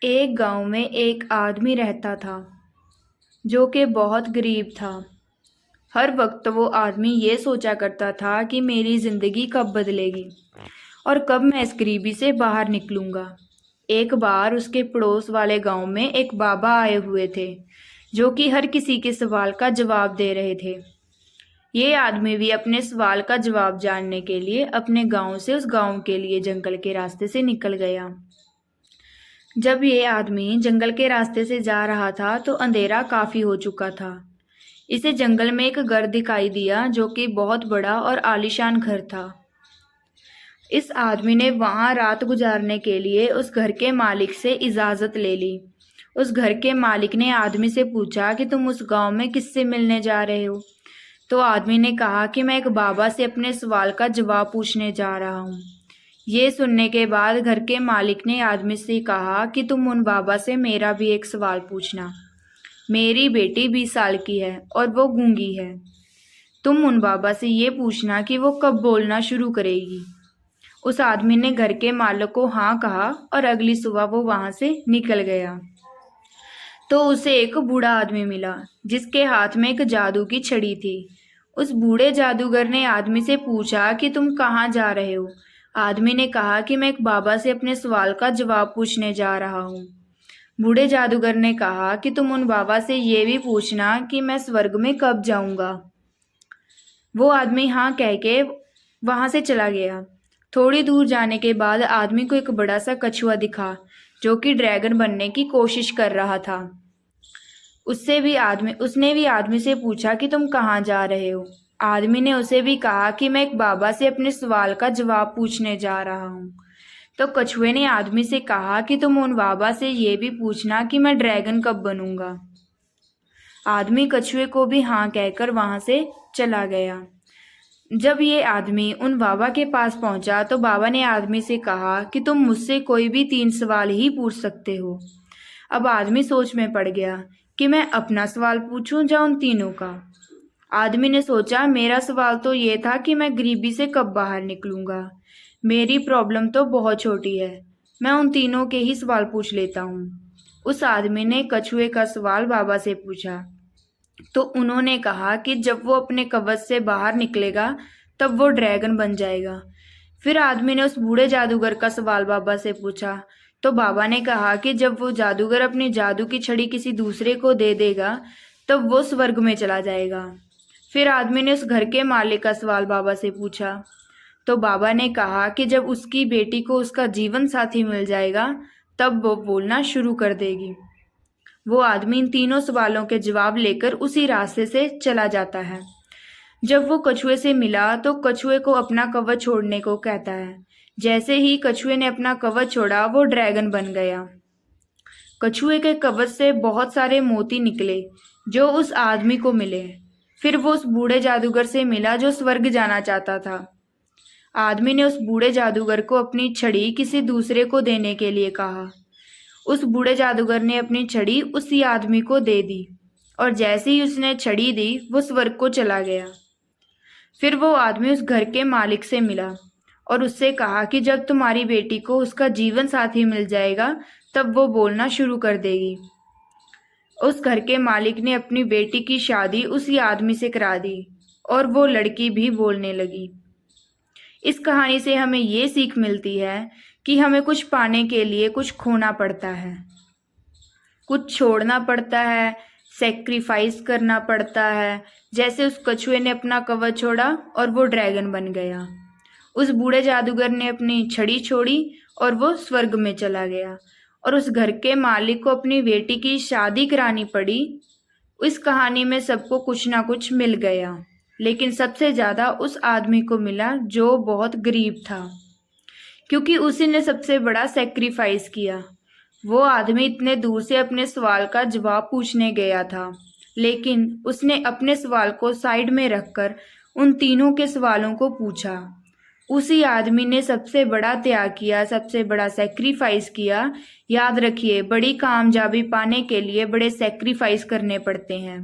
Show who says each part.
Speaker 1: एक गांव में एक आदमी रहता था जो कि बहुत गरीब था। हर वक्त वो आदमी ये सोचा करता था कि मेरी ज़िंदगी कब बदलेगी और कब मैं इस गरीबी से बाहर निकलूंगा। एक बार उसके पड़ोस वाले गांव में एक बाबा आए हुए थे जो कि हर किसी के सवाल का जवाब दे रहे थे। ये आदमी भी अपने सवाल का जवाब जानने के लिए अपने गांव से उस गांव के लिए जंगल के रास्ते से निकल गया। जब ये आदमी जंगल के रास्ते से जा रहा था तो अंधेरा काफी हो चुका था। इसे जंगल में एक घर दिखाई दिया जो कि बहुत बड़ा और आलीशान घर था। इस आदमी ने वहां रात गुजारने के लिए उस घर के मालिक से इजाजत ले ली। उस घर के मालिक ने आदमी से पूछा कि तुम उस गांव में किससे मिलने जा रहे हो। तो आदमी ने कहा कि मैं एक बाबा से अपने सवाल का जवाब पूछने जा रहा हूँ। ये सुनने के बाद घर के मालिक ने आदमी से कहा कि तुम उन बाबा से मेरा भी एक सवाल पूछना। मेरी बेटी 20 साल की है और वो गूंगी है। तुम उन बाबा से ये पूछना कि वो कब बोलना शुरू करेगी। उस आदमी ने घर के मालिक को हाँ कहा और अगली सुबह वो वहां से निकल गया। तो उसे एक बूढ़ा आदमी मिला जिसके हाथ में एक जादू की छड़ी थी। उस बूढ़े जादूगर ने आदमी से पूछा कि तुम कहाँ जा रहे हो। आदमी ने कहा कि मैं एक बाबा से अपने सवाल का जवाब पूछने जा रहा हूँ। बूढ़े जादूगर ने कहा कि तुम उन बाबा से ये भी पूछना कि मैं स्वर्ग में कब जाऊंगा। वो आदमी हाँ कह के वहां से चला गया। थोड़ी दूर जाने के बाद आदमी को एक बड़ा सा कछुआ दिखा जो कि ड्रैगन बनने की कोशिश कर रहा था। उसने भी आदमी से पूछा कि तुम कहाँ जा रहे हो। आदमी ने उसे भी कहा कि मैं एक बाबा से अपने सवाल का जवाब पूछने जा रहा हूँ। तो कछुए ने आदमी से कहा कि तुम उन बाबा से ये भी पूछना कि मैं ड्रैगन कब बनूंगा। आदमी कछुए को भी हाँ कहकर वहां से चला गया। जब ये आदमी उन बाबा के पास पहुंचा तो बाबा ने आदमी से कहा कि तुम मुझसे कोई भी 3 सवाल ही पूछ सकते हो। अब आदमी सोच में पड़ गया कि मैं अपना सवाल पूछूं या उन तीनों का। आदमी ने सोचा मेरा सवाल तो ये था कि मैं गरीबी से कब बाहर निकलूंगा। मेरी प्रॉब्लम तो बहुत छोटी है, मैं उन तीनों के ही सवाल पूछ लेता हूँ। उस आदमी ने कछुए का सवाल बाबा से पूछा तो उन्होंने कहा कि जब वो अपने कवच से बाहर निकलेगा तब वो ड्रैगन बन जाएगा। फिर आदमी ने उस बूढ़े जादूगर का सवाल बाबा से पूछा तो बाबा ने कहा कि जब वो जादूगर अपनी जादू की छड़ी किसी दूसरे को दे देगा तब वो स्वर्ग में चला जाएगा। फिर आदमी ने उस घर के मालिक का सवाल बाबा से पूछा तो बाबा ने कहा कि जब उसकी बेटी को उसका जीवन साथी मिल जाएगा तब वो बोलना शुरू कर देगी। वो आदमी इन तीनों सवालों के जवाब लेकर उसी रास्ते से चला जाता है। जब वो कछुए से मिला तो कछुए को अपना कवच छोड़ने को कहता है। जैसे ही कछुए ने अपना कवच छोड़ा वो ड्रैगन बन गया। कछुए के कवच से बहुत सारे मोती निकले जो उस आदमी को मिले। फिर वो उस बूढ़े जादूगर से मिला जो स्वर्ग जाना चाहता था। आदमी ने उस बूढ़े जादूगर को अपनी छड़ी किसी दूसरे को देने के लिए कहा। उस बूढ़े जादूगर ने अपनी छड़ी उसी आदमी को दे दी और जैसे ही उसने छड़ी दी वो स्वर्ग को चला गया। फिर वो आदमी उस घर के मालिक से मिला और उससे कहा कि जब तुम्हारी बेटी को उसका जीवन साथी मिल जाएगा तब वो बोलना शुरू कर देगी। उस घर के मालिक ने अपनी बेटी की शादी उसी आदमी से करा दी और वो लड़की भी बोलने लगी। इस कहानी से हमें ये सीख मिलती है कि हमें कुछ पाने के लिए कुछ खोना पड़ता है, कुछ छोड़ना पड़ता है, सेक्रीफाइस करना पड़ता है। जैसे उस कछुए ने अपना कवच छोड़ा और वो ड्रैगन बन गया। उस बूढ़े जादूगर ने अपनी छड़ी छोड़ी और वो स्वर्ग में चला गया। और उस घर के मालिक को अपनी बेटी की शादी करानी पड़ी। इस कहानी में सबको कुछ ना कुछ मिल गया, लेकिन सबसे ज्यादा उस आदमी को मिला जो बहुत गरीब था, क्योंकि उसी ने सबसे बड़ा सेक्रीफाइस किया। वो आदमी इतने दूर से अपने सवाल का जवाब पूछने गया था, लेकिन उसने अपने सवाल को साइड में रखकर उन तीनों के सवालों को पूछा। उसी आदमी ने सबसे बड़ा त्याग किया, सबसे बड़ा सेक्रीफाइस किया। याद रखिए, बड़ी कामयाबी पाने के लिए बड़े सेक्रीफाइस करने पड़ते हैं।